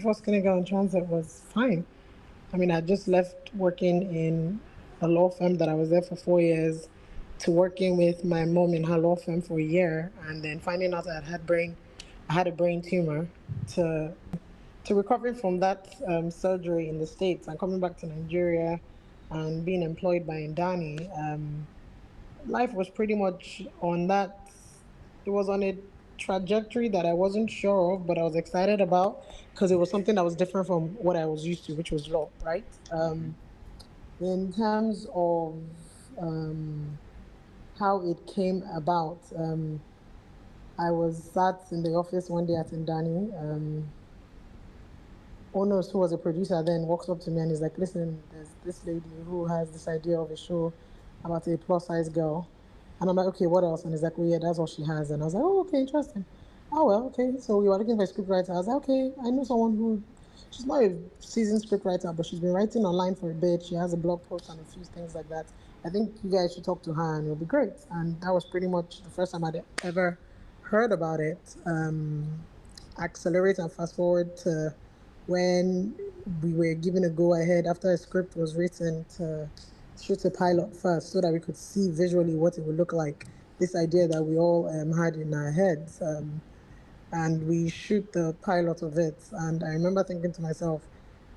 before Skinny Girl in Transit was fine. I mean, I just left working in a law firm that I was there for 4 years to working with my mom in her law firm for a year, and then finding out that I had a brain tumor, to recovering from that surgery in the States and coming back to Nigeria and being employed by Ndani. Life was pretty much on that. It was on a trajectory that I wasn't sure of, but I was excited about because it was something that was different from what I was used to, which was law, right? In terms of how it came about, I was sat in the office one day at Ndani. Onos, who was a producer then, walks up to me and he's like, listen, there's this lady who has this idea of a show about a plus size girl. And I'm like, okay, what else? And he's like, well, yeah, that's all she has. And I was like, oh, okay, interesting. Oh, well, okay. So we were looking for a scriptwriter. I was like, okay, I know someone who, she's not a seasoned scriptwriter, but she's been writing online for a bit. She has a blog post and a few things like that. I think you guys should talk to her and it'll be great. And that was pretty much the first time I'd ever heard about it. Accelerate and fast forward to when we were given a go ahead after a script was written to shoot a pilot first so that we could see visually what it would look like. This idea that we all had in our heads. And we shoot the pilot of it. And I remember thinking to myself,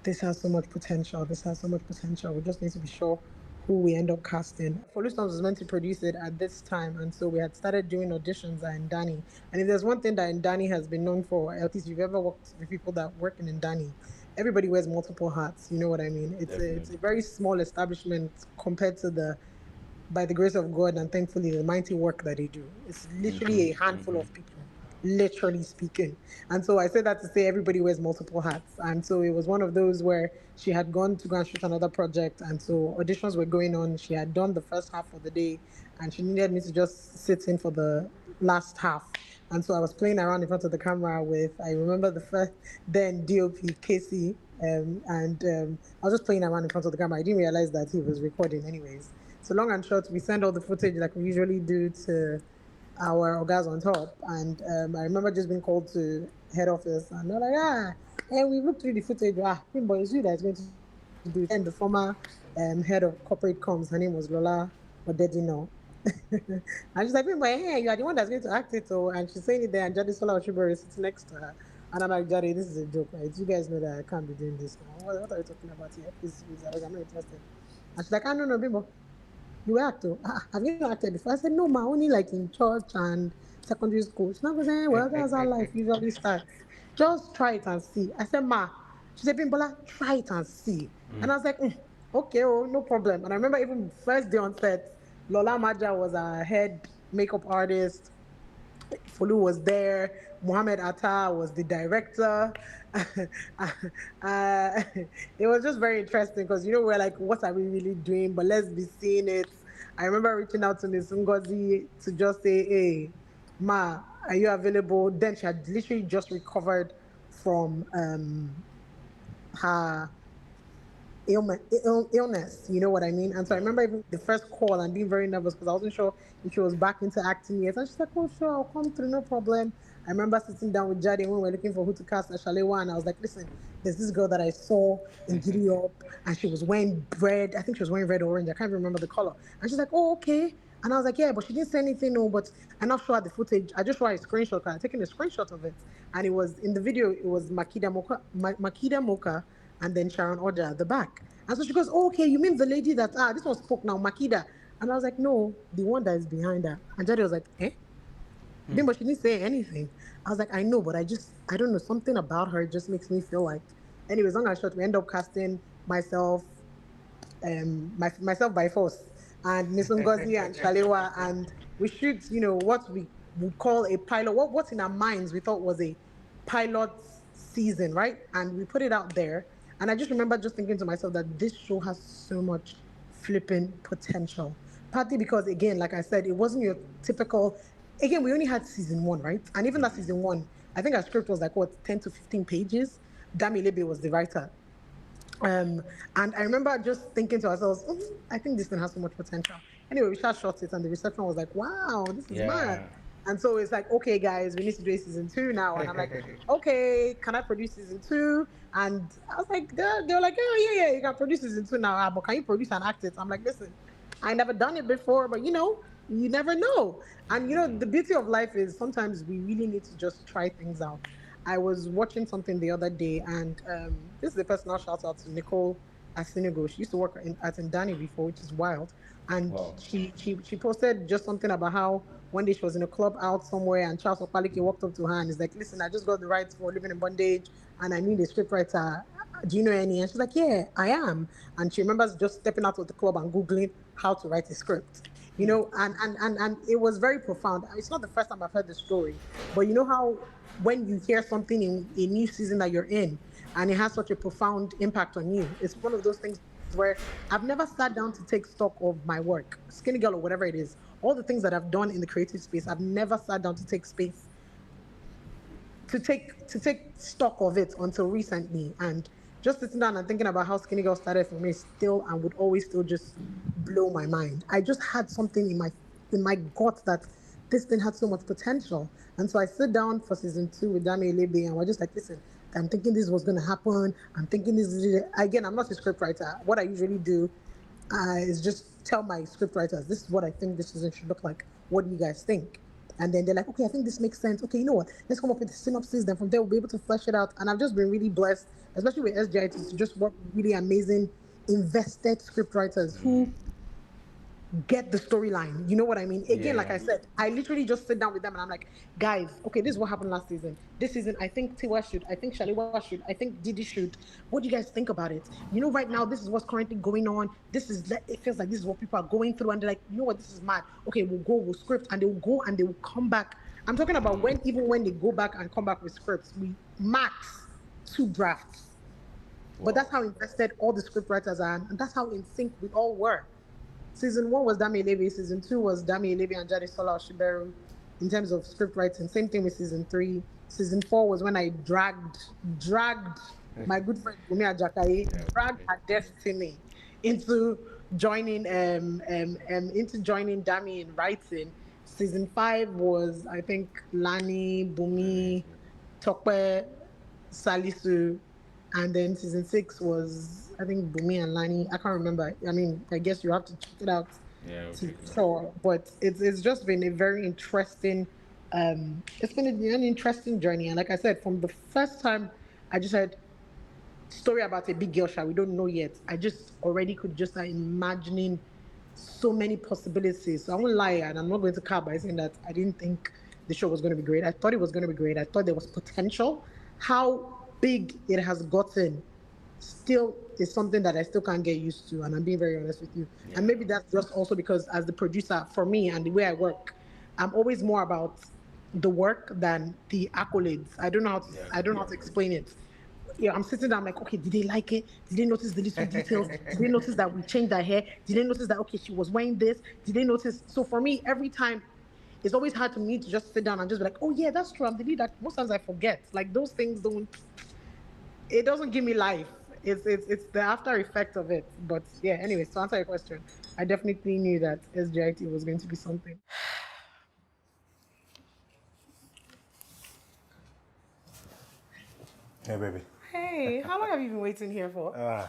this has so much potential. This has so much potential. We just need to be sure who we end up casting. Follow Storms was meant to produce it at this time, and so we had started doing auditions at Ndani. And if there's one thing that Ndani has been known for, at least if you've ever worked with people that work in Ndani, everybody wears multiple hats. You know what I mean? It's a very small establishment compared to the, by the grace of God and thankfully the mighty work that they do. It's literally a handful of people, literally speaking. And so I say that to say everybody wears multiple hats. And so it was one of those where she had gone to go and shoot another project. And so auditions were going on. She had done the first half of the day and she needed me to just sit in for the last half. And so I was playing around in front of the camera with, I remember the first, then DOP, Casey, I was just playing around in front of the camera. I didn't realize that he was recording anyways. So long and short, we send all the footage like we usually do to our guys on top. And I remember just being called to head office and they're like, and we looked through the footage. Boy, it's you that's going to do it. And the former head of corporate comms, her name was Lola Odedino. And she's like, boy, hey, you are the one that's going to act it. So, and she's saying it there, and Jadi Sola Oshibori is sitting next to her. And I'm like, Jadi, this is a joke, right? You guys know that I can't be doing this now. What are you talking about here? Please, I'm not interested. And she's like, no, no, Bimbo. You act, oh, have you acted before? I said, no, ma, only like in church and secondary school. She's not going to say, well, that's how life usually starts. Just try it and see. I said, ma, she said, Bimbola, try it and see. And I was like, okay, oh, no problem. And I remember even first day on set, Lola Maja was our head makeup artist. Fulu was there. Mohammed Atta was the director. It was just very interesting because, you know, we're like, what are we really doing? But let's be seeing it. I remember reaching out to Miss Ngozi to just say, hey, Ma, are you available? Then she had literally just recovered from her illness, you know what I mean? And so I remember even the first call and being very nervous because I wasn't sure if she was back into acting yet. And she's like, oh, sure, I'll come through, no problem. I remember sitting down with Jade when we were looking for who to cast as Shalewa, and I was like, listen, there's this girl that I saw in Giddy Up, and she was wearing red. I think she was wearing red or orange. I can't even remember the color. And she's like, oh, okay. And I was like, yeah, but she didn't say anything, no, but I not showed her the footage. I just showed her a screenshot because I taken a screenshot of it. And it was in the video, it was Makida Moka and then Sharon Oja at the back. And so she goes, oh, okay, you mean the lady that, this one spoke now, Makida. And I was like, no, the one that is behind her. And Jade was like, eh? But she didn't say anything. I was like, I know, but I don't know, something about her just makes me feel like, anyways, long and short, we end up casting myself, myself by force, and Miss Ngozi and Shalewa, and we shoot, you know, what we would call a pilot, what's in our minds we thought was a pilot season, right? And we put it out there. And I just remember just thinking to myself that this show has so much flipping potential. Partly because, again, like I said, it wasn't your typical. Again, we only had season one, right? And even that season one, I think our script was like, what, 10 to 15 pages? Dami Lebe was the writer. And I remember just thinking to ourselves, I think this thing has so much potential. Anyway, we shot it, and the reception was like, wow, this is mad. And so it's like, okay, guys, we need to do a season 2 now. And I'm like, okay, can I produce season 2? And I was like, they're like, oh, yeah, you can produce season 2 now. But can you produce and act it? I'm like, listen, I never done it before, but you never know. And the beauty of life is sometimes we really need to just try things out. I was watching something the other day, and this is a personal shout out to Nicole Asinigo. She used to work at Ndani before, which is wild. And Wow. she posted just something about how one day she was in a club out somewhere, and Charles Opalike walked up to her and is like, listen, I just got the rights for Living in Bondage, and I need a scriptwriter. Do you know any? And she's like, yeah, I am. And she remembers just stepping out of the club and Googling how to write a script. And it was very profound. It's not the first time I've heard the story, but you know how when you hear something in a new season that you're in and it has such a profound impact on you, it's one of those things where I've never sat down to take stock of my work, Skinny Girl or whatever it is, all the things that I've done in the creative space. I've never sat down to take space to take stock of it until recently. And just sitting down and thinking about how Skinny Girl started for me still and would always still just blow my mind. I just had something in my gut that this thing had so much potential. And so I sit down for season 2 with Dami Elebe, and we're just like, listen, I'm thinking this was going to happen. I'm thinking this is, again, I'm not a script writer. What I usually do is just tell my script writers, this is what I think this season should look like. What do you guys think? And then they're like, okay, I think this makes sense. Okay, you know what? Let's come up with a synopsis. Then from there, we'll be able to flesh it out. And I've just been really blessed, especially with SGIT, to just work with really amazing, invested script writers who get the storyline. You know what I mean? Again, like Yeah. I said, I literally just sit down with them and I'm like, guys, okay, this is what happened last season. This season, I think Tiwa should, I think Shaliwa should, I think Didi should. What do you guys think about it? Right now, this is what's currently going on. It feels like this is what people are going through. And they're like, you know what, this is mad. Okay, we'll script, and they will go and they will come back. I'm talking about even when they go back and come back with scripts, we max 2 drafts. But Wow. that's how invested all the script writers are, and that's how in sync we all were. Season 1 was Dami Elebe, season 2 was Dami Elebe and Jadisola Oshiberu in terms of script writing. Same thing with season 3. Season 4 was when I dragged my good friend Bumi Ajakaye, dragged her destiny into joining Dami in writing. Season 5 was, I think, Lani, Bumi, Tokwe, Salisu, and then season 6 was, I think, Bumi and Lani. I can't remember. I mean, I guess you have to check it out Yeah, we'll to check it out. sure. But it's just been a very interesting. It's been an interesting journey, and like I said, from the first time I just heard story about a big girl show we don't know yet, I just already could just start imagining so many possibilities. So I won't lie, and I'm not going to cap by saying that I didn't think the show was going to be great. I thought it was going to be great. I thought there was potential. How big it has gotten still is something that I still can't get used to. And I'm being very honest with you. Yeah. And maybe that's just also because as the producer, for me and the way I work, I'm always more about the work than the accolades. Yeah. I don't know how to explain it. Yeah, I'm sitting there, I'm like, okay, did they like it? Did they notice the little details? Did they notice that we changed her hair? Did they notice that, okay, she was wearing this? Did they notice? So for me, every time, it's always hard to me to just sit down and just be like, oh yeah, that's true. I'm the lead. Most times I forget. Like those things don't, it doesn't give me life. It's the after effect of it. But yeah, anyways, to answer your question, I definitely knew that SGIT was going to be something. Hey, baby. Hey, how long have you been waiting here for?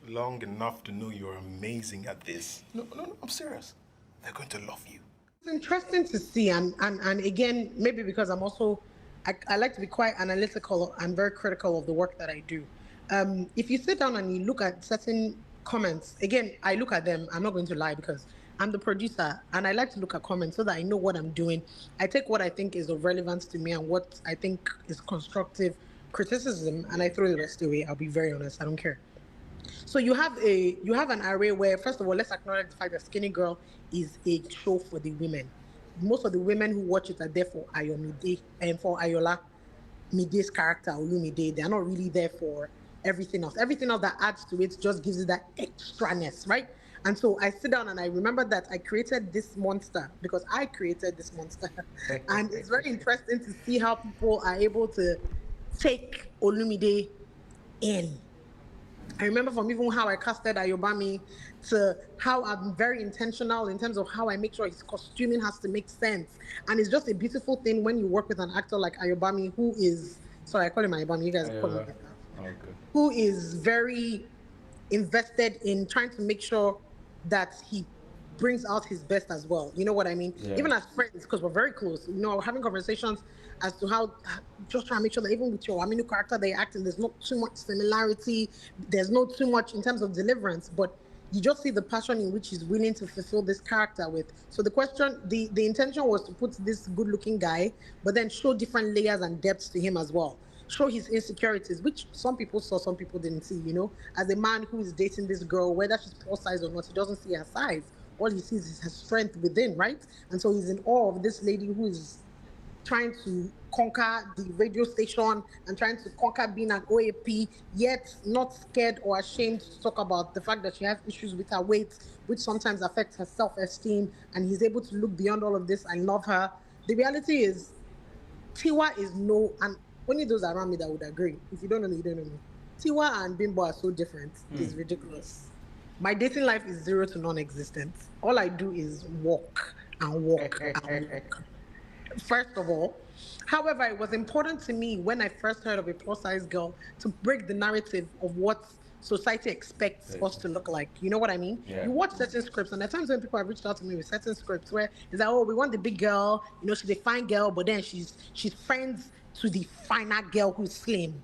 Long enough to know you're amazing at this. No, no, no, I'm serious. They're going to love you. It's interesting to see, and again, maybe because I'm also, I like to be quite analytical and very critical of the work that I do. If you sit down and you look at certain comments, again, I look at them. I'm not going to lie because I'm the producer, and I like to look at comments so that I know what I'm doing. I take what I think is of relevance to me and what I think is constructive criticism, and I throw the rest away. I'll be very honest. I don't care. So you have an array where, first of all, let's acknowledge the fact that Skinny Girl is a show for the women. Most of the women who watch it are there for Ayomide and for Ayoola Mide's character, Olumide. They're not really there for everything else. Everything else that adds to it just gives it that extraness, right? And so I sit down and I remember that I created this monster because I created this monster. And it's very interesting to see how people are able to take Olumide in. I remember from even how I casted Ayobami to how I'm very intentional in terms of how I make sure his costuming has to make sense. And it's just a beautiful thing when you work with an actor like Ayobami, who is, sorry, I call him Ayobami, you guys call him Ayoola. like that, Okay. who is very invested in trying to make sure that he brings out his best as well. You know what I mean? Yeah. Even as friends, because we're very close, having conversations as to how just trying to make sure that even with your Aminu character they act in, there's not too much similarity, there's not too much in terms of deliverance, but you just see the passion in which he's willing to fulfill this character with. So the intention was to put this good-looking guy, but then show different layers and depths to him as well. Show his insecurities, which some people saw, some people didn't see. As a man who is dating this girl, whether she's plus size or not, he doesn't see her size. All he sees is her strength within, right? And so he's in awe of this lady who is trying to conquer the radio station and trying to conquer being an OAP, yet not scared or ashamed to talk about the fact that she has issues with her weight, which sometimes affects her self-esteem, and he's able to look beyond all of this and love her. The reality is, Tiwa is and only those around me that would agree. If you don't know me, you don't know me. Tiwa and Bimbo are so different. It's ridiculous. My dating life is zero to non-existent. All I do is walk and walk and walk. First of all. However, it was important to me when I first heard of a plus-size girl to break the narrative of what society expects us to look like. You know what I mean? Yeah. You watch certain scripts, and at times when people have reached out to me with certain scripts where it's like, oh, we want the big girl, she's a fine girl, but then she's friends to the finer girl who's slim.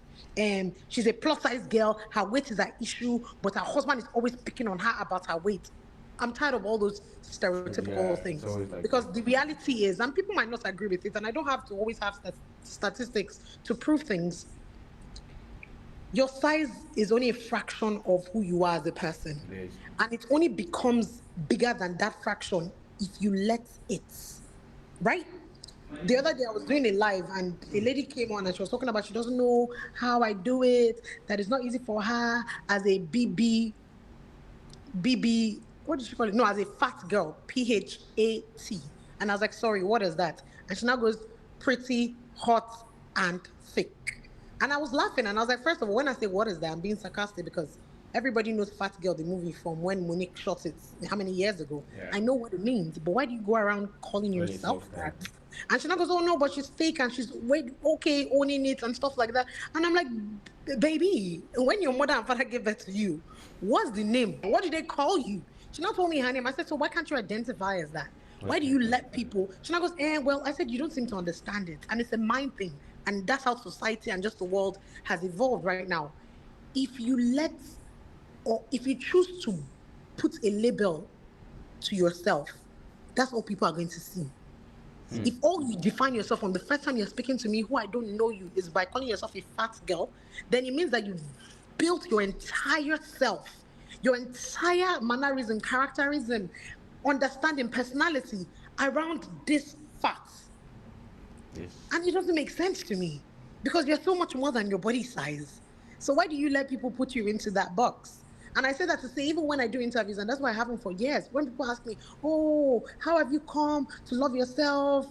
She's a plus-size girl, her weight is an issue, but her husband is always picking on her about her weight. I'm tired of all those stereotypical things like because the reality is, and people might not agree with it, and I don't have to always have statistics to prove things. Your size is only a fraction of who you are as a person, and it only becomes bigger than that fraction if you let it, right? The other day I was doing a live and a lady came on and she was talking about she doesn't know how I do it, that it's not easy for her as a BB, what did she call it? No, as a fat girl, PHAT. And I was like, sorry, what is that? And she now goes, pretty, hot, and thick. And I was laughing and I was like, first of all, when I say what is that, I'm being sarcastic because everybody knows Fat Girl, the movie from when Monique shot it, how many years ago? Yeah. I know what it means, but why do you go around calling yourself that? And she now goes, oh no, but she's thick and she's okay owning it and stuff like that. And I'm like, baby, when your mother and father gave birth to you, what's the name? What did they call you? She now told me her name. I said, so why can't you identify as that? Why do you let people? She now goes, well, I said, you don't seem to understand it. And it's a mind thing. And that's how society and just the world has evolved right now. If you if you choose to put a label to yourself, that's all people are going to see. If all you define yourself from the first time you're speaking to me, who I don't know you, is by calling yourself a fat girl, then it means that you've built your entire self, your entire mannerism, characterism, understanding, personality around this fat. Yes. And it doesn't make sense to me because you're so much more than your body size. So why do you let people put you into that box? And I say that to say, even when I do interviews, and that's why I haven't for years, when people ask me, oh, how have you come to love yourself?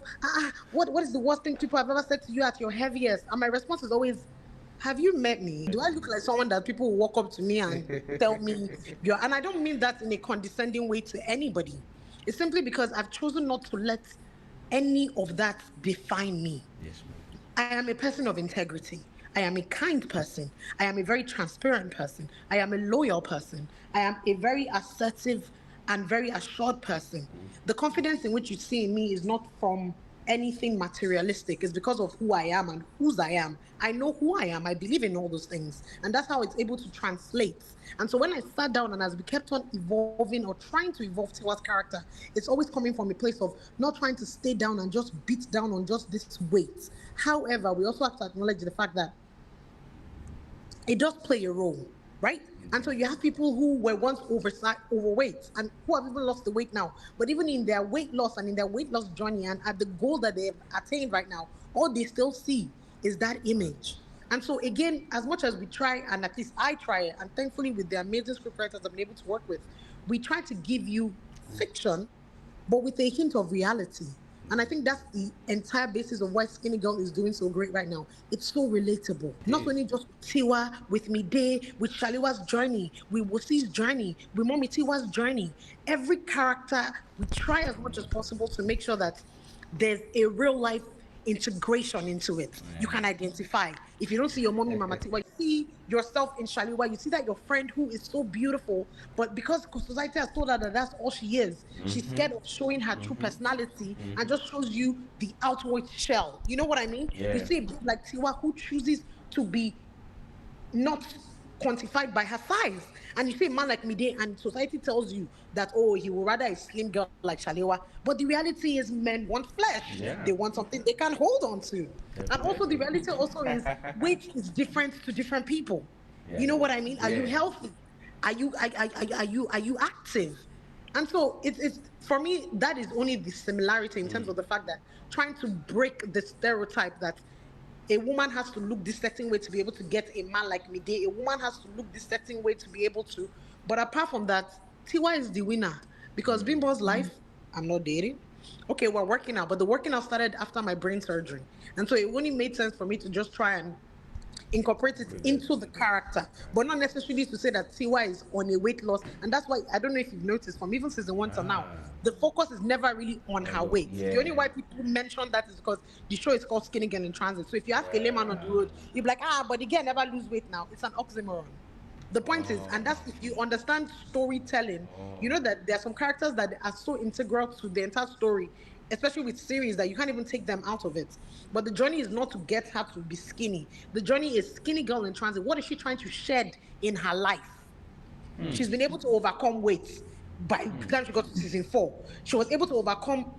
What is the worst thing people have ever said to you at your heaviest? And my response is always, have you met me? Do I look like someone that people will walk up to me and tell me, and I don't mean that in a condescending way to anybody. It's simply because I've chosen not to let any of that define me. Yes, ma'am. I am a person of integrity. I am a kind person. I am a very transparent person. I am a loyal person. I am a very assertive and very assured person. The confidence in which you see in me is not from anything materialistic. It's because of who I am and whose I am. I know who I am. I believe in all those things. And that's how it's able to translate. And so when I sat down and as we kept on evolving or trying to evolve Tiwa's character, it's always coming from a place of not trying to stay down and just beat down on just this weight. However, we also have to acknowledge the fact that it does play a role, right? And so you have people who were once overweight and who have even lost the weight now. But even in their weight loss and in their weight loss journey and at the goal that they've attained right now, all they still see is that image. And so again, as much as we try, and at least I try, and thankfully with the amazing scriptwriters I've been able to work with, we try to give you fiction, but with a hint of reality. And I think that's the entire basis of why Skinny Girl is doing so great right now. It's so relatable. Not only just with Tiwa, with Mide, with Shaliwa's journey, with Wosi's journey, with Mommy Tiwa's journey. Every character, we try as much as possible to make sure that there's a real life integration into it. You can identify. If you don't see your mommy, Mama Tiwa, you see yourself in Shaliwa. You see that your friend who is so beautiful, but because society has told her that that's all she is, she's scared of showing her true personality and just shows you the outward shell. You know what I mean? You see a babe like Tiwa who chooses to be not quantified by her size. And you see a man like Mide, and society tells you that, oh, he would rather a slim girl like Shalewa. But the reality is men want flesh. They want something they can hold on to. And also the reality also is weight is different to different people. You know what I mean? Are you healthy? Are you active? And so it's for me, that is only the similarity in terms of the fact that trying to break the stereotype that a woman has to look this certain way to be able to get a man like Mide. A woman has to look this certain way to be able to. But apart from that, Tiwa is the winner. Because Bimbo's life, I'm not dating. Okay, we're working out, but the working out started after my brain surgery. And so it only made sense for me to just try and incorporate it into the character, but not necessarily to say that Tiwa is on a weight loss. And that's why I don't know if you've noticed from even season 1 to now, the focus is never really on her weight. The only why people mention that is because the show is called Skinny Girl in Transit. So if you ask a layman on the road, you'll be like, but the girl never lose weight now. It's an oxymoron. The point is, and that's if you understand storytelling, you know that there are some characters that are so integral to the entire story, especially with series, that you can't even take them out of it. But the journey is not to get her to be skinny. The journey is Skinny Girl in Transit. What is she trying to shed in her life? She's been able to overcome weight by the time she got to season 4. She was able to overcome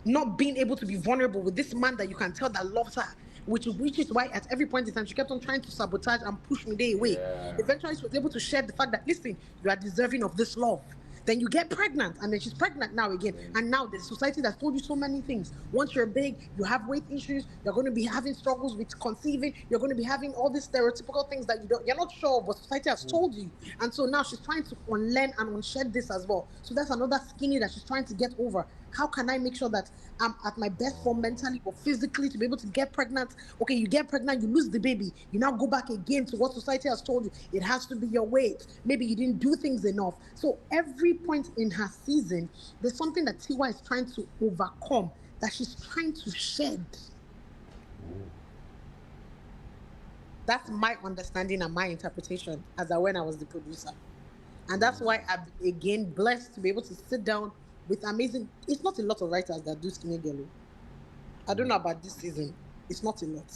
not being able to be vulnerable with this man that you can tell that loves her, which is why at every point in time she kept on trying to sabotage and push Mide away. Eventually she was able to share the fact that, listen, you are deserving of this love. Then you get pregnant, and then she's pregnant now again. And now the society that's told you so many things. Once you're big, you have weight issues, you're going to be having struggles with conceiving, you're going to be having all these stereotypical things that you're not sure of, but society has told you. And so now she's trying to unlearn and unshed this as well. So that's another skinny that she's trying to get over. How can I make sure that I'm at my best form mentally or physically to be able to get pregnant? Okay, you get pregnant, you lose the baby. You now go back again to what society has told you. It has to be your weight. Maybe you didn't do things enough. So every point in her season, there's something that Tiwa is trying to overcome, that she's trying to shed. That's my understanding and my interpretation as when I was the producer. And that's why I'm again blessed to be able to sit down with amazing. It's not a lot of writers that do Skinny Girl. I don't know about this season. It's not a lot.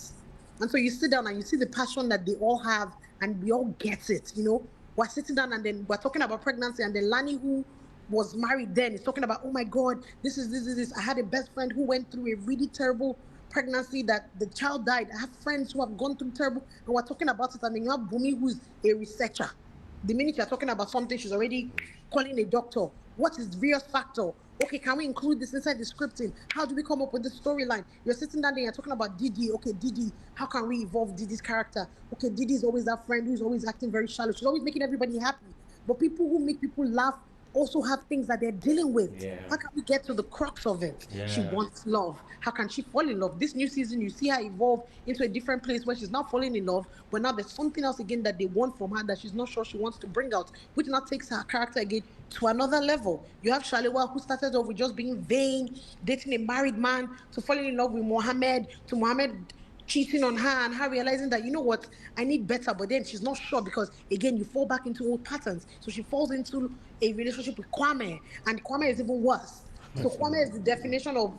And so you sit down and you see the passion that they all have, and we all get it. You know, we're sitting down and then we're talking about pregnancy, and then Lani, who was married then, is talking about, oh my God, this is this. I had a best friend who went through a really terrible pregnancy that the child died. I have friends who have gone through terrible, and we're talking about it. And then you have Bumi, who's a researcher. The minute you're talking about something, she's already calling a doctor. What is the real factor? Okay, can we include this inside the scripting? How do we come up with the storyline? You're sitting down there, you're talking about Didi. Okay, Didi, how can we evolve Didi's character? Okay, Didi is always that friend who's always acting very shallow. She's always making everybody happy. But people who make people laugh also have things that they're dealing with. How can we get to the crux of it? She wants love. How can she fall in love? This new season, you see her evolve into a different place where she's not falling in love, but now there's something else again that they want from her that she's not sure she wants to bring out, which now takes her character again to another level. You have Shalewa, who started off with just being vain, dating a married man, to falling in love with Mohammed, to Mohammed cheating on her, and her realizing that, you know what, I need better, but then she's not sure because, again, you fall back into old patterns. So she falls into a relationship with Kwame, and Kwame is even worse. So Kwame is the definition of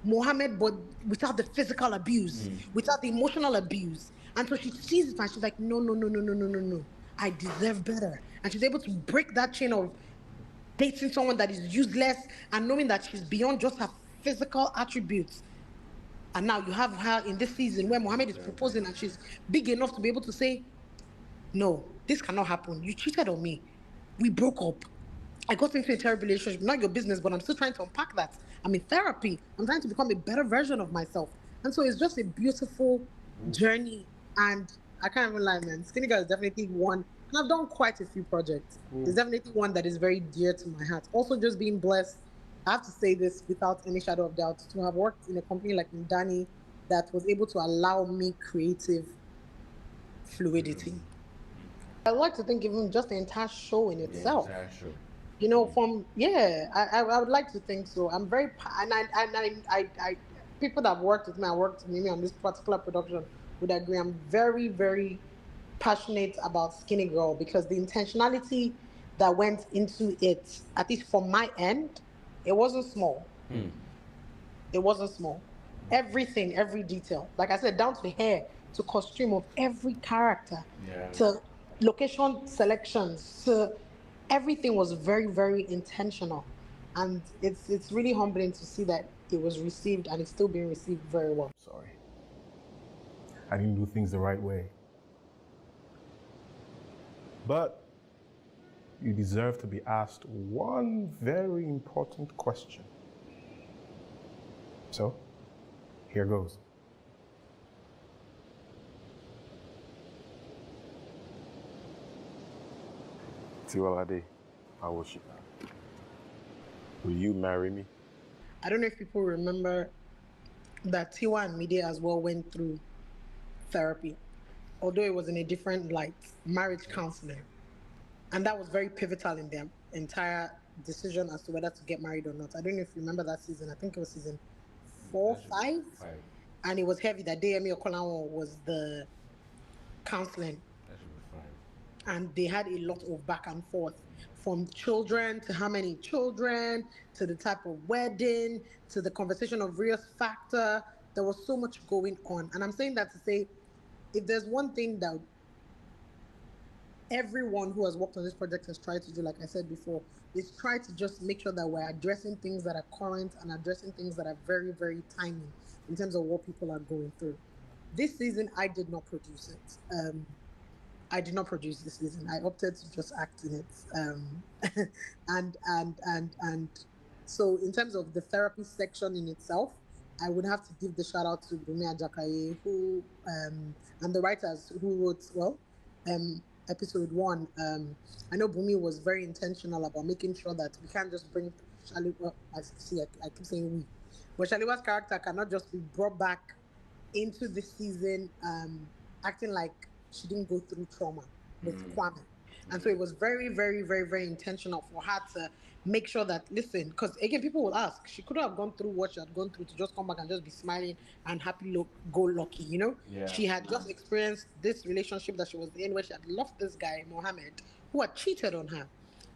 Mohammed, but without the physical abuse, without the emotional abuse. And so she sees it and she's like, no, no, no, no, no, no, no, no. I deserve better. And she's able to break that chain of dating someone that is useless and knowing that she's beyond just her physical attributes. And now you have her in this season where Mohammed is proposing and she's big enough to be able to say, no, this cannot happen. You cheated on me. We broke up. I got into a terrible relationship. Not your business, but I'm still trying to unpack that. I'm in therapy. I'm trying to become a better version of myself. And so it's just a beautiful journey. And I can't even lie, man. Skinny Girl is definitely one. And I've done quite a few projects. There's definitely one that is very dear to my heart. Also just being blessed I have to say this without any shadow of doubt, to have worked in a company like Ndani that was able to allow me creative fluidity. I like to think even just the entire show in The itself. entire show. You know, from yeah, I would like to think so. I'm very and I people that have worked with me, I worked with me on this particular production would agree. I'm very very passionate about Skinny Girl because the intentionality that went into it, at least from my end, it wasn't small. It wasn't small. Everything, every detail, like I said, down to the hair, to costume of every character, Yeah. to location selections, to everything was very, very intentional. And it's really humbling to see that it was received and it's still being received very well. Sorry. I didn't do things the right way. But you deserve to be asked one very important question. So, here goes. Tiwa, I worship. Will you marry me? I don't know if people remember that Tiwa and Mide as well went through therapy, although it was in a different light, marriage counseling. And that was very pivotal in their entire decision as to whether to get married or not. I don't know if you remember that season. I think it was season four, five. And it was heavy. That day, Emi Okolawo was the counseling. That should be fine. And they had a lot of back and forth, from children to how many children, to the type of wedding, to the conversation of Rios factor. There was so much going on. And I'm saying that to say, if there's one thing that everyone who has worked on this project has tried to do, like I said before, is try to just make sure that we're addressing things that are current and addressing things that are very, very timely in terms of what people are going through. This season, I did not produce it. I did not produce this season. I opted to just act in it. And so in terms of the therapy section in itself, I would have to give the shout out to Bumi Ajakaye, who and the writers who wrote episode one. I know Bumi was very intentional about making sure that we can't just bring Shaliwa. I keep saying we, but Shaliwa's character cannot just be brought back into the season acting like she didn't go through trauma with Kwame. And so it was very, very, very, very intentional for her to make sure that, listen, because again, people will ask, she could have gone through what she had gone through to just come back and just be smiling and happy, go lucky, you know? Yeah. She had just experienced this relationship that she was in where she had loved this guy, Mohammed, who had cheated on her.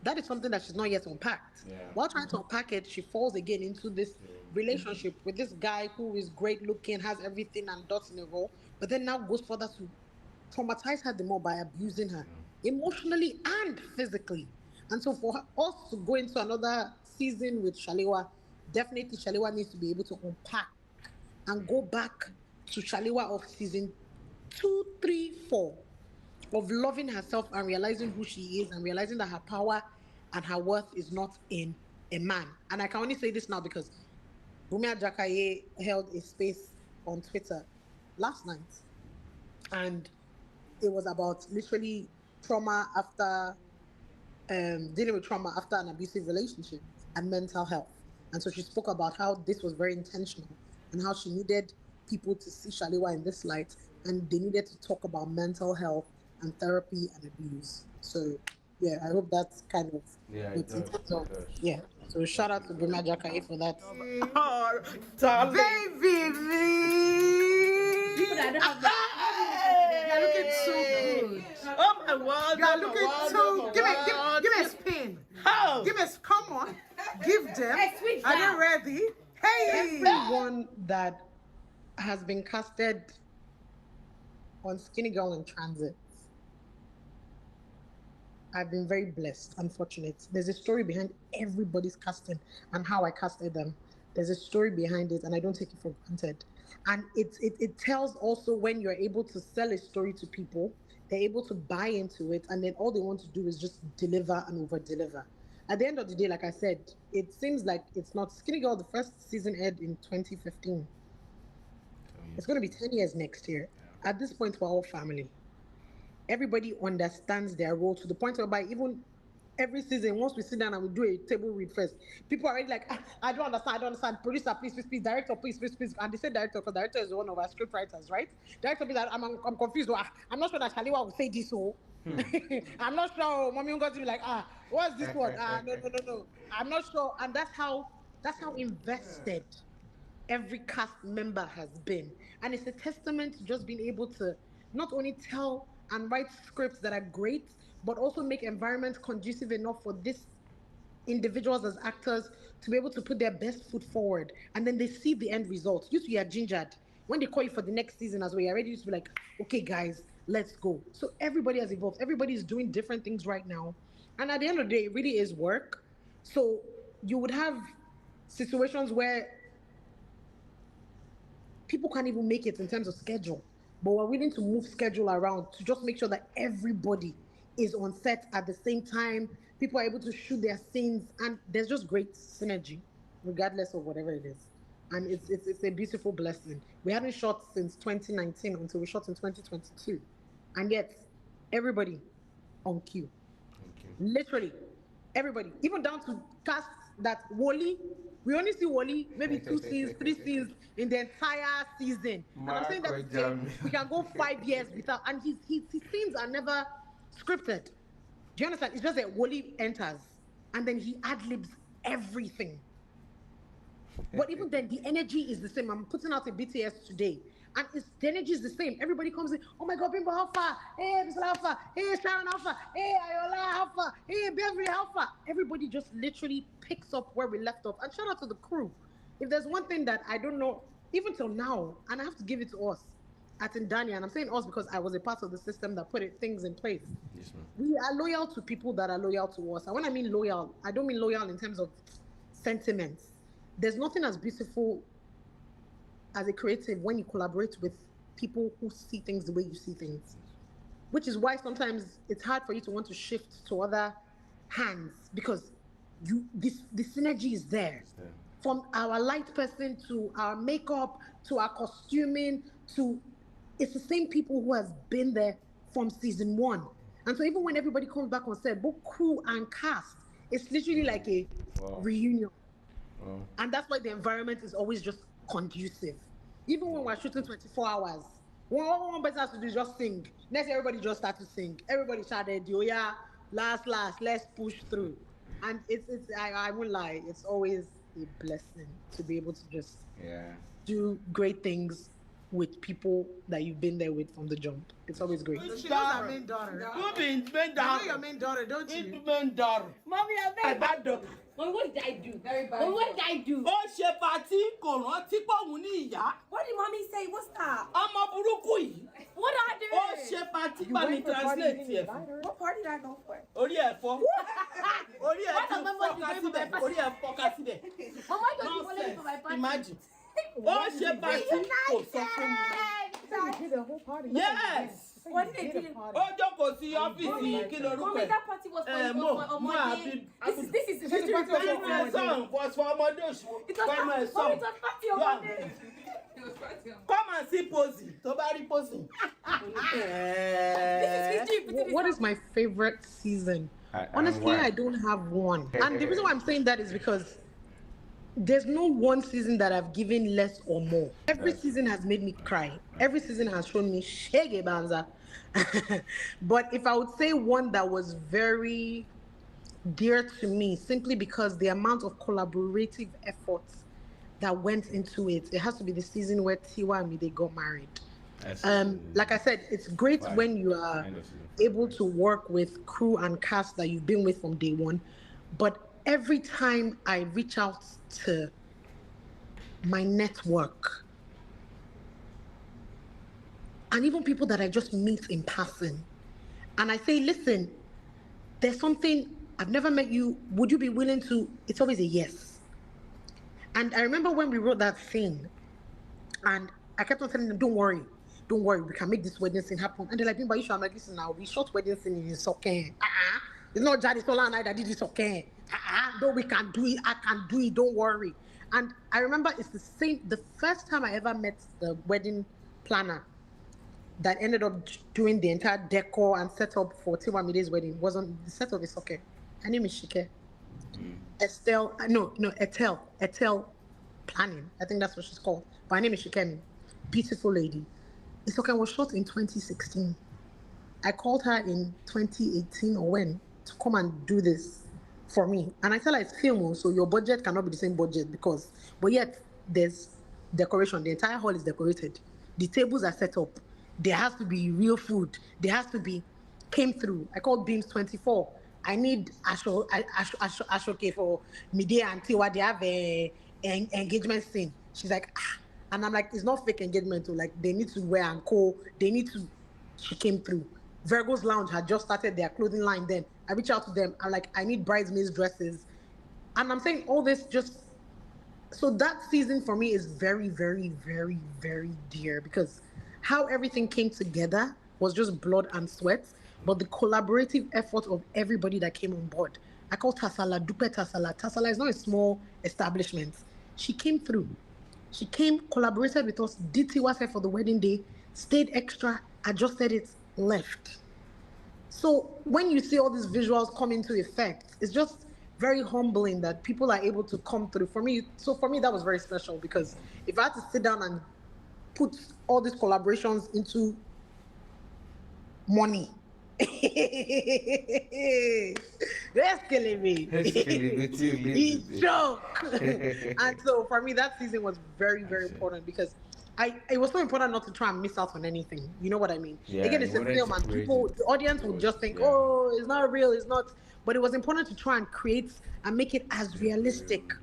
That is something that she's not yet unpacked. Yeah. While trying to unpack it, she falls again into this relationship with this guy who is great looking, has everything and dots in a row, but then now goes further to traumatize her the more by abusing her emotionally and physically. And so for us to go into another season with Shaliwa, definitely Shaliwa needs to be able to unpack and go back to Shaliwa of season 2, 3, 4, of loving herself and realizing who she is and realizing that her power and her worth is not in a man. And I can only say this now because Bumi Ajakaye held a space on Twitter last night, and it was about literally trauma after dealing with trauma after an abusive relationship and mental health. And so she spoke about how this was very intentional and how she needed people to see Shaliwa in this light, and they needed to talk about mental health and therapy and abuse. So yeah, I hope that's kind of Yeah, it what's in does. terms of It does. yeah. So shout out to Buma Jakaye for that. Oh, darling. Baby. You're looking so good. Oh my word! You're looking so. Give me a spin. How? Give me a. Come on. Give them. switch Are down. they ready? Hey. Everyone that has been casted on Skinny Girl in Transit, I've been very blessed and fortunate. There's a story behind everybody's casting and how I casted them. There's a story behind it, and I don't take it for granted. And it tells also when you're able to sell a story to people, they're able to buy into it, and then all they want to do is just deliver and over deliver. At the end of the day, like I said, it seems like it's not Skinny Girl. The first season aired in 2015. It's going to be 10 years next year. At this point, we're all family. Everybody understands their role to the point whereby even every season, once we sit down and we do a table read first, people are already like, I don't understand. Producer, please. Director, please. And they say director, because director is one of our script writers, right? Director, please, I'm confused. I'm not sure that Shaliwa will say this, so. I'm not sure. Mommy going to be like, what's this one? No. I'm not sure. And that's how invested every cast member has been. And it's a testament to just being able to not only tell and write scripts that are great, but also make environments conducive enough for these individuals as actors to be able to put their best foot forward. And then they see the end result. You two, you are gingered. When they call you for the next season as well, you're ready to be like, okay, guys, let's go. So everybody has evolved. Everybody is doing different things right now. And at the end of the day, it really is work. So you would have situations where people can't even make it in terms of schedule, but we're willing to move schedule around to just make sure that everybody is on set at the same time. People are able to shoot their scenes, and there's just great synergy, regardless of whatever it is. And it's a beautiful blessing. We haven't shot since 2019 until we shot in 2022, and yet everybody on cue. Literally, everybody, even down to cast that Wally. We only see Wally maybe 2 scenes, 3 scenes in the entire season. And I'm saying that to say we can go 5 years without, and his scenes are never scripted. Do you understand? It's just that Wally enters and then he ad-libs everything. But even then, the energy is the same. I'm putting out a BTS today, and the energy is the same. Everybody comes in, oh my God, Bimbo Alpha, hey, Mr. Alpha, hey, Sharon Alpha, hey, Ayoola Alpha, hey, Beverly Alpha. Everybody just literally picks up where we left off. And shout out to the crew. If there's one thing that I don't know, even till now, and I have to give it to us at Ndani, and I'm saying us because I was a part of the system that put things in place. Yes, ma'am. We are loyal to people that are loyal to us. And when I mean loyal, I don't mean loyal in terms of sentiments. There's nothing as beautiful as a creative when you collaborate with people who see things the way you see things, which is why sometimes it's hard for you to want to shift to other hands, because the synergy is there. From our light person to our makeup to our costuming to, it's the same people who has been there from season 1. And so even when everybody comes back on set, both crew and cast, it's literally like a reunion. And that's why the environment is always just conducive. Even when we're shooting 24 hours, one person has to do is just sing. Next, everybody just start to sing. Everybody shouted, oh yeah, last, let's push through. And I won't lie, it's always a blessing to be able to just do great things with people that you've been there with from the jump. It's always great. She knows her main daughter. You know your main daughter, don't you? Main daughter. Mommy, I'm very bad daughter. Mommy, what did I do? Very bad. Mommy, what did I do? Ó ṣe pàtí kò rántí pé òun ní ìyá. What did mommy say? What's that? Ọmọ burúkú yìí. What did I do? Ó ṣe pàtí bá mi translate ẹ̀ fún. What party did I go for? Orí ẹ̀ fọ́. Orí ẹ̀ ti fọ́ka síbẹ̀. Orí ẹ̀ fọ́ka síbẹ̀. Mama, why don't you follow me for my party? Imagine. Ó ṣe pàtí kò sọ fún mi. You did the whole party. Yes. What did they do? Ó jókòó sí ọ́fíìsì kí lorúkọ Mommy, ẹ̀. that party was for Monday. This is history When party. my son was for Ọmọdé It was when my Mommy, son. it was party on Monday. Come and see Posy. Tó bá rí Posy. This is history. What is my favorite season? Honestly, I don't have one. And the reason why I'm saying that is because there's no one season that I've given less or more. Every season has made me cry. Every season has shown me shege banza. But if I would say one that was very dear to me, simply because the amount of collaborative efforts that went into it, it has to be the season where Tiwa and Mide got married. Like I said, it's great when you are able to work with crew and cast that you've been with from day one. But every time I reach out to my network, and even people that I just meet in passing, and I say, listen, there's something, I've never met you, would you be willing to? It's always a yes. And I remember when we wrote that scene, and I kept on telling them, don't worry, we can make this wedding scene happen. And they're like, but you sure? I'm like, listen now, we shot wedding scene in Soken. It's not Jadi Sola and I that did this, okay? No, we can do it, I can do it, don't worry. And I remember it's the first time I ever met the wedding planner that ended up doing the entire decor and setup for Tiwa Mide's wedding was on the set of It's Okay. Her name is Shike. Estelle, Etel Planning. I think that's what she's called. But her name is Shikemi. Beautiful lady. It's okay, was shot in 2016. I called her in 2018 or when to come and do this for me. And I tell her it's film, so your budget cannot be the same budget but yet there's decoration. The entire hall is decorated. The tables are set up. There has to be real food. There has to be, came through. I called Beams 24. I need Ashoke for Mide and Tiwa. They have a engagement scene. She's like, ah. And I'm like, it's not fake engagement. Like, they need to wear and co. They need to. She came through. Virgo's Lounge had just started their clothing line then. I reach out to them. I'm like, I need bridesmaids dresses. And I'm saying all this just, so that season for me is very, very, very, very dear because how everything came together was just blood and sweat, but the collaborative effort of everybody that came on board. I call Tasala, Dupe Tasala. Tasala is not a small establishment. She came through. She came, collaborated with us, did Tiwa hair for the wedding day, stayed extra, adjusted it, left. So when you see all these visuals come into effect, it's just very humbling that people are able to come through. For me, that was very special because if I had to sit down and put all these collaborations into money, that's killing me. He's joke. And so for me, that season was very, very important because it was so important not to try and miss out on anything. You know what I mean? Yeah, again, it's a film and people, the audience would just think, oh, it's not real, it's not. But it was important to try and create and make it as realistic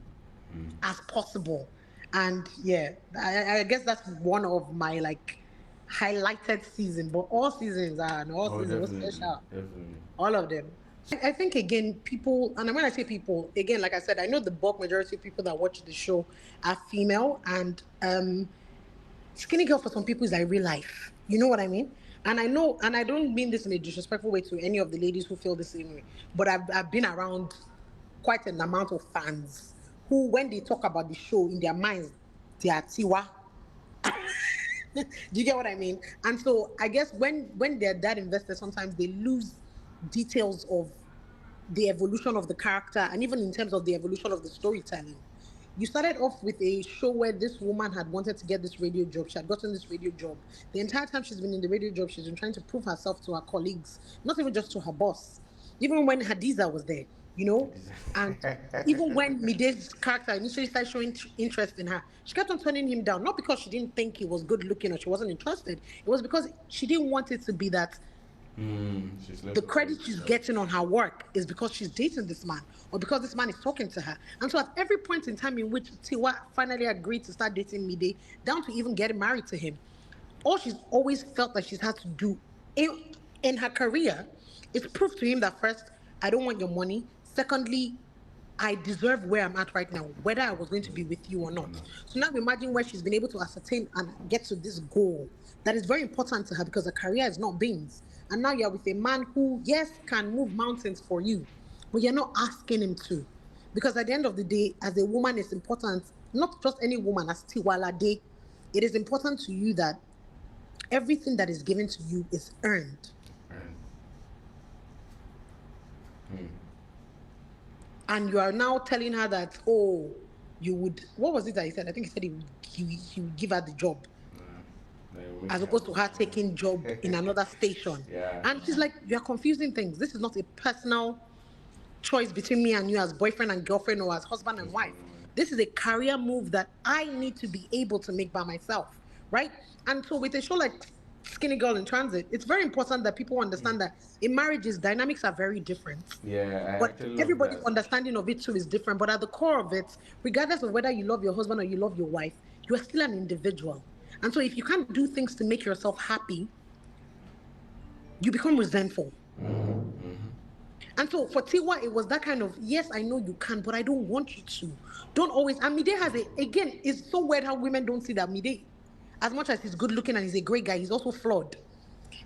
as possible. And yeah, I guess that's one of my like highlighted season. But all seasons was special. Definitely. All of them. I think again, people, and when I say people, again, like I said, I know the bulk majority of people that watch the show are female, and Skinny Girl for some people is like real life. You know what I mean? And I know, and I don't mean this in a disrespectful way to any of the ladies who feel the same way, but I've been around quite an amount of fans who, when they talk about the show, in their minds, they are Tiwa. Do you get what I mean? And so I guess when they're that invested, sometimes they lose details of the evolution of the character and even in terms of the evolution of the storytelling. You started off with a show where this woman had wanted to get this radio job. She had gotten this radio job. The entire time she's been in the radio job, she's been trying to prove herself to her colleagues, not even just to her boss. Even when Hadiza was there, you know? And even when Mide's character initially started showing interest in her, she kept on turning him down. Not because she didn't think he was good looking or she wasn't interested. It was because she didn't want it to be that the credit she's getting on her work is because she's dating this man or because this man is talking to her. And so at every point in time in which Tiwa finally agreed to start dating Mide, down to even getting married to him, all she's always felt that she's had to do in her career is prove to him that first, I don't want your money. Secondly, I deserve where I'm at right now, whether I was going to be with you or not. So now imagine where she's been able to ascertain and get to this goal that is very important to her because her career is not beans. And now you're with a man who, yes, can move mountains for you, but you're not asking him to. Because at the end of the day, as a woman, it's important, not just any woman, as Tiwala Day, it is important to you that everything that is given to you is earned. And you are now telling her that, oh, you would, what was it that he said? I think he said he would give her the job. As opposed to her taking job in another station. Yeah. And she's like, you're confusing things. This is not a personal choice between me and you as boyfriend and girlfriend or as husband and wife. This is a career move that I need to be able to make by myself, right? And so with a show like Skinny Girl in Transit, it's very important that people understand that in marriages, dynamics are very different. Yeah, but everybody's understanding of it too is different. But at the core of it, regardless of whether you love your husband or you love your wife, you are still an individual. And so if you can't do things to make yourself happy, you become resentful. And so for Tiwa, it was that kind of, yes, I know you can, but I don't want you to. Don't always, and Mide has again, it's so weird how women don't see that Mide, as much as he's good looking and he's a great guy, he's also flawed.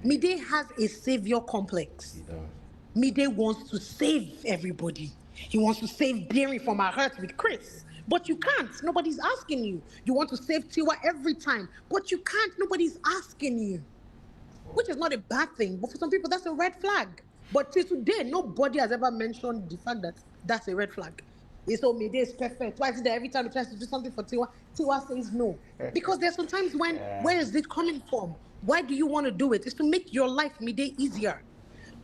Mide has a savior complex. Mide wants to save everybody. He wants to save Barry from her hurt with Chris. But you can't. Nobody's asking you. You want to save Tiwa every time, but you can't. Nobody's asking you. Which is not a bad thing, but for some people, that's a red flag. But till today, nobody has ever mentioned the fact that that's a red flag. It's so Mide is perfect. Why is it that every time he tries to do something for Tiwa, Tiwa says no? Because there's sometimes when, where is it coming from? Why do you want to do it? It's to make your life Mide easier,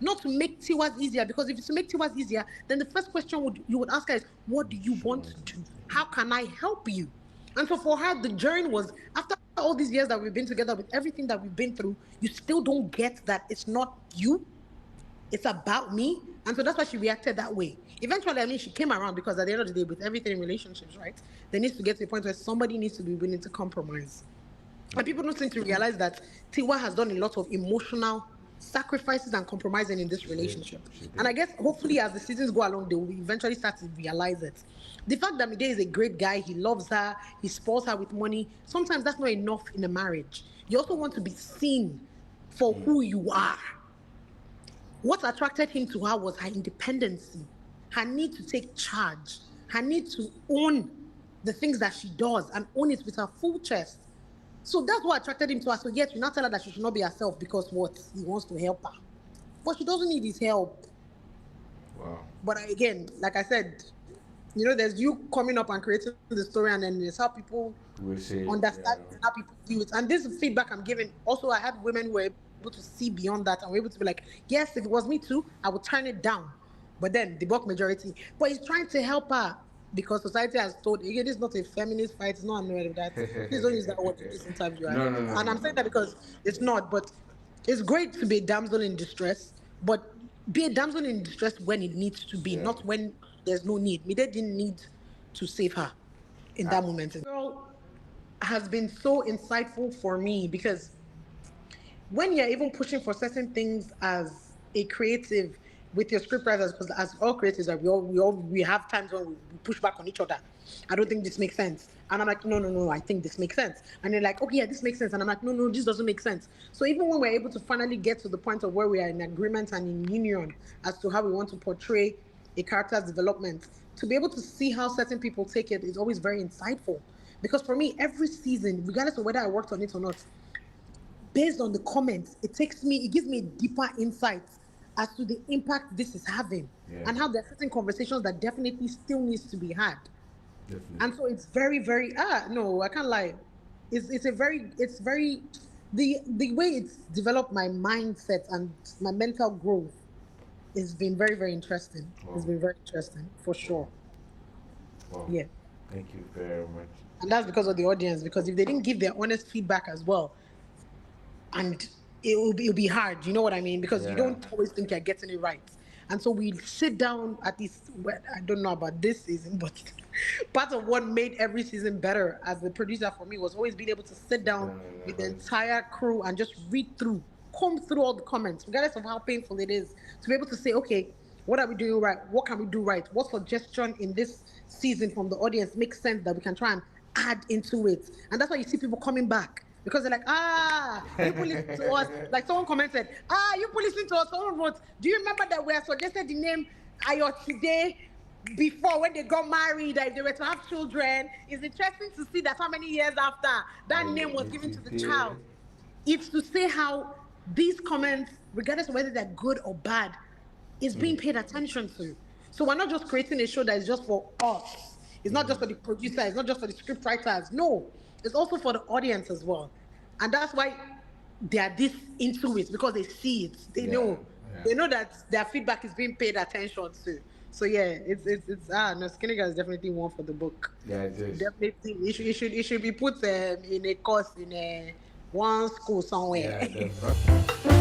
not to make Tiwa's easier. Because if it's to make Tiwa's easier, then the first question you would ask her is, what do you want to do? How can I help you? And so for her, the journey was, after all these years that we've been together, with everything that we've been through, you still don't get that it's not you, it's about me. And so that's why she reacted that way. Eventually, I mean, she came around, because at the end of the day, with everything in relationships, right, there needs to get to a point where somebody needs to be willing to compromise. And people don't seem to realize that Tiwa has done a lot of emotional sacrifices and compromising in this relationship. And I guess hopefully as the seasons go along, they will eventually start to realize it. The fact that Mide is a great guy, he loves her, he spoils her with money, sometimes that's not enough in a marriage. You also want to be seen for who you are. What attracted him to her was her independence, her need to take charge, her need to own the things that she does and own it with her full chest. So that's what attracted him to her. So yet you not tell her that she should not be herself because what? He wants to help her. But she doesn't need his help. Wow. But again, like I said, you know, there's you coming up and creating the story, and then there's how people understand it, how people view it. And this feedback I'm giving, also I had women who were able to see beyond that and were able to be like, yes, if it was me too, I would turn it down. But then the bulk majority, but he's trying to help her because society has told, again, this is not a feminist fight, it's not annoyed with that. Please don't use that word in this interview. No. And I'm saying that because it's not, but it's great to be a damsel in distress, but be a damsel in distress when it needs to be, not when there's no need. Mide didn't need to save her in that moment. The girl has been so insightful for me, because when you're even pushing for certain things as a creative with your scriptwriters, because as all creatives, we have times when we push back on each other. I don't think this makes sense. And I'm like, no, I think this makes sense. And they're like, okay, yeah, this makes sense. And I'm like, no, this doesn't make sense. So even when we're able to finally get to the point of where we are in agreement and in union as to how we want to portray a character's development, to be able to see how certain people take it is always very insightful. Because for me, every season, regardless of whether I worked on it or not, based on the comments, it gives me a deeper insight as to the impact this is having, and how there are certain conversations that definitely still needs to be had. Definitely. And so it's very, very, no, I can't lie. It's very, the way it's developed my mindset and my mental growth has been very, very interesting. Wow. It's been very interesting, for sure. Wow. Yeah. Thank you very much. And that's because of the audience, because if they didn't give their honest feedback as well, and it'll be hard, you know what I mean? Because you don't always think you're getting it right. And so we sit down at least, well, I don't know about this season, but part of what made every season better as the producer for me was always being able to sit down with the entire crew and just comb through all the comments, regardless of how painful it is, to be able to say, okay, what are we doing right? What can we do right? What suggestion in this season from the audience makes sense that we can try and add into it? And that's why you see people coming back. Because they're like, people listen to us. Like someone commented, you people listen to us. Someone wrote, do you remember that we had suggested the name Ayoola before when they got married, that if they were to have children? It's interesting to see that how many years after that name was given to the child. It's to say how these comments, regardless of whether they're good or bad, is being paid attention to. So we're not just creating a show that is just for us. It's not just for the producer. It's not just for the script writers. No. It's also for the audience as well. And that's why they are this into it, because they see it. They know. They know that their feedback is being paid attention to. So yeah, Skinny Girl is definitely one for the book. Yeah, it is. Definitely, it should be put in a course in one school somewhere. Yeah,